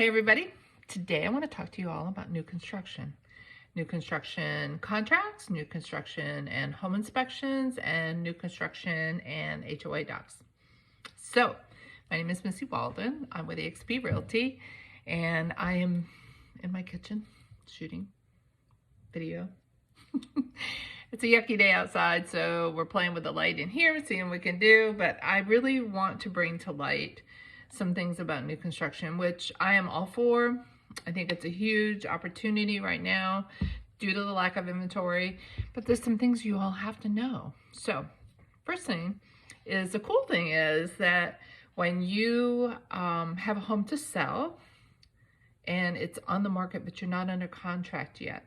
Hey everybody, today I want to talk to you all about new construction. New construction contracts, new construction and home inspections, and new construction and HOA docs. So, my name is Missy Walden. I'm with eXp Realty, and I am in my kitchen shooting video. It's a yucky day outside, so we're playing with the light in here, seeing what we can do, but I really want to bring to light some things about new construction, which I am all for. I think it's a huge opportunity right now due to the lack of inventory, but there's some things you all have to know. So first thing is, the cool thing is that when you have a home to sell and it's on the market, but you're not under contract yet,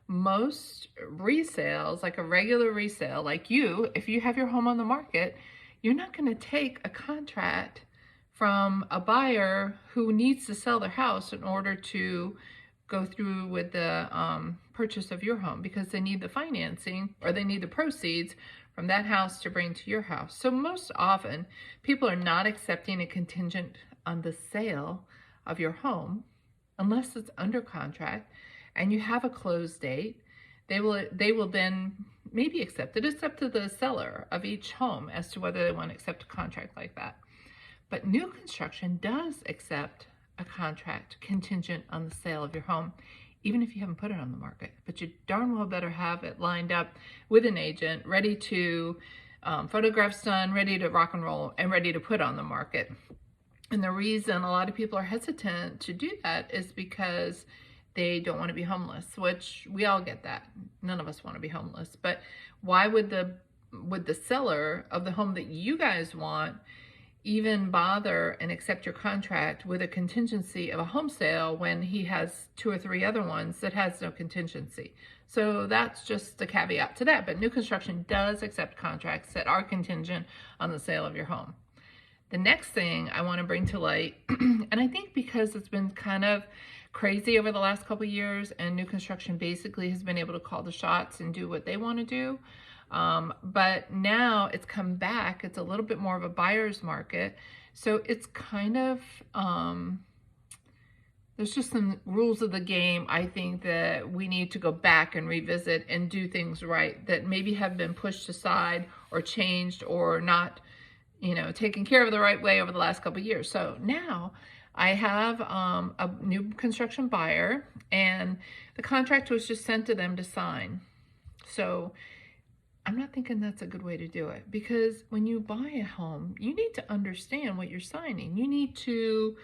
most resales, like a regular resale, like if you have your home on the market, you're not going to take a contract from a buyer who needs to sell their house in order to go through with the purchase of your home, because they need the financing or they need the proceeds from that house to bring to your house. So most often people are not accepting a contingent on the sale of your home unless it's under contract and you have a close date. They will then maybe accept it. It's up to the seller of each home as to whether they want to accept a contract like that. But new construction does accept a contract contingent on the sale of your home, even if you haven't put it on the market. But you darn well better have it lined up with an agent, ready to photographs done, ready to rock and roll, and ready to put on the market. And the reason a lot of people are hesitant to do that is because they don't want to be homeless, which we all get that. None of us want to be homeless. But why would the seller of the home that you guys want even bother and accept your contract with a contingency of a home sale when he has 2 or 3 other ones that has no contingency? So that's just a caveat to that. But new construction does accept contracts that are contingent on the sale of your home. The next thing I want to bring to light, and I think because it's been kind of crazy over the last couple of years, and new construction basically has been able to call the shots and do what they want to do, but now it's come back. It's a little bit more of a buyer's market. So it's kind of, there's just some rules of the game, I think, that we need to go back and revisit and do things right that maybe have been pushed aside or changed or not, taken care of the right way over the last couple of years. So now I have a new construction buyer, and the contract was just sent to them to sign. So I'm not thinking that's a good way to do it, because when you buy a home, you need to understand what you're signing. You need to,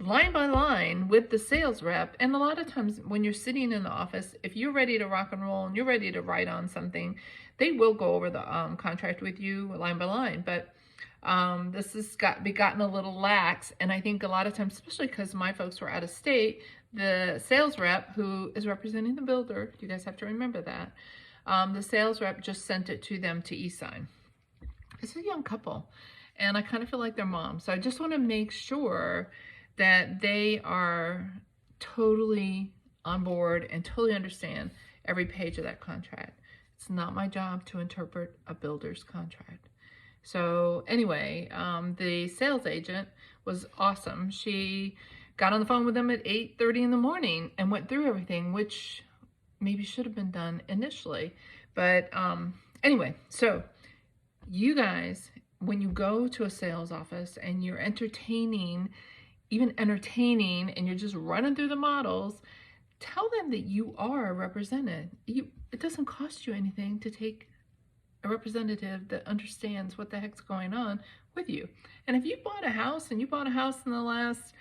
line by line with the sales rep. And a lot of times when you're sitting in the office, if you're ready to rock and roll and you're ready to write on something, they will go over the contract with you line by line. But this has gotten a little lax, and I think a lot of times, especially because my folks were out of state, the sales rep who is representing the builder, you guys have to remember that, the sales rep just sent it to them to e-sign. It's a young couple, and I kind of feel like their mom. So I just want to make sure that they are totally on board and totally understand every page of that contract. It's not my job to interpret a builder's contract. So anyway, the sales agent was awesome. She got on the phone with them at 8:30 in the morning and went through everything, which maybe should have been done initially. But anyway, so you guys, when you go to a sales office and you're entertaining, and you're just running through the models, tell them that you are represented. It doesn't cost you anything to take a representative that understands what the heck's going on with you. And if you bought a house, and you bought a house in the last,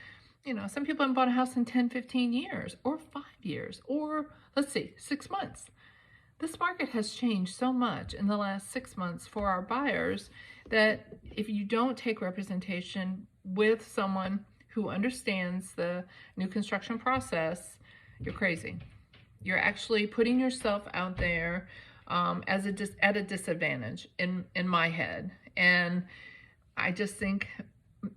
some people haven't bought a house in 10, 15 years, or 5 years, or let's see, 6 months. This market has changed so much in the last 6 months for our buyers that if you don't take representation with someone who understands the new construction process, you're crazy. You're actually putting yourself out there at a disadvantage in my head. And I just think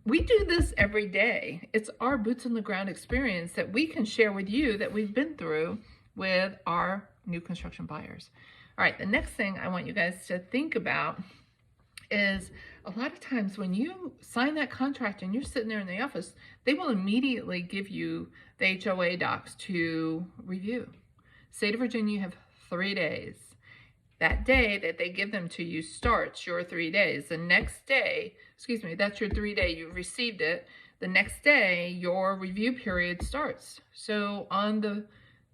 we do this every day. It's our boots on the ground experience that we can share with you that we've been through with our new construction buyers. All right, the next thing I want you guys to think about is a lot of times when you sign that contract and you're sitting there in the office, they will immediately give you the HOA docs to review. State of Virginia, you have 3 days. That day that they give them to you starts your 3 days. The next day, excuse me, that's your 3 day, you received it. The next day, your review period starts. So on the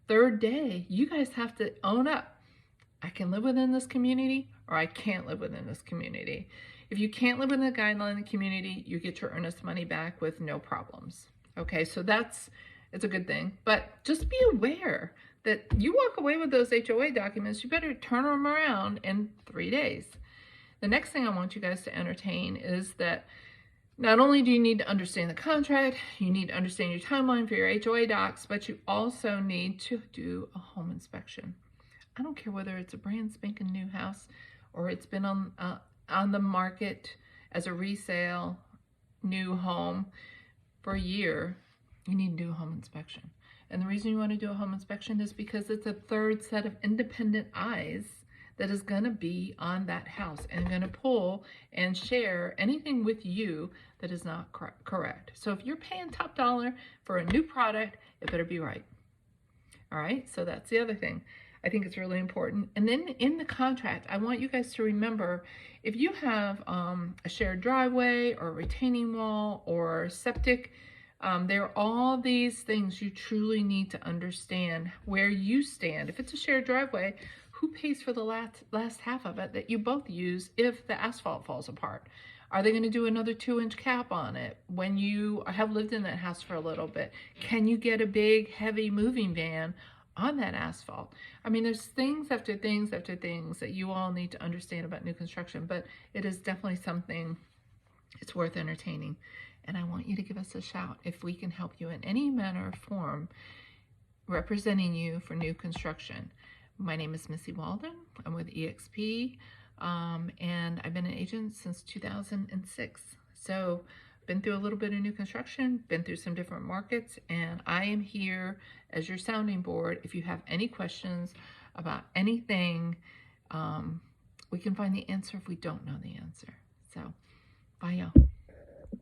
3rd day, you guys have to own up. I can live within this community or I can't live within this community. If you can't live within the guideline of the community, you get your earnest money back with no problems. Okay, so it's a good thing. But just be aware that you walk away with those HOA documents, you better turn them around in 3 days. The next thing I want you guys to entertain is that not only do you need to understand the contract, you need to understand your timeline for your HOA docs, but you also need to do a home inspection. I don't care whether it's a brand spanking new house or it's been on the market as a resale new home for a year, you need to do a home inspection. And the reason you want to do a home inspection is because it's a 3rd set of independent eyes that is going to be on that house and going to pull and share anything with you that is not correct. So if you're paying top dollar for a new product, it better be right. All right, so that's the other thing. I think it's really important. And then in the contract, I want you guys to remember, if you have a shared driveway or a retaining wall or septic, there are all these things you truly need to understand where you stand. If it's a shared driveway, who pays for the last half of it that you both use if the asphalt falls apart? Are they going to do another 2-inch cap on it when you have lived in that house for a little bit? Can you get a big, heavy moving van on that asphalt? I mean, there's things after things after things that you all need to understand about new construction, but it is definitely something it's worth entertaining. And I want you to give us a shout if we can help you in any manner or form representing you for new construction. My name is Missy Walden. I'm with EXP, and I've been an agent since 2006. So been through a little bit of new construction, been through some different markets, and I am here as your sounding board. If you have any questions about anything, we can find the answer if we don't know the answer. So, bye y'all.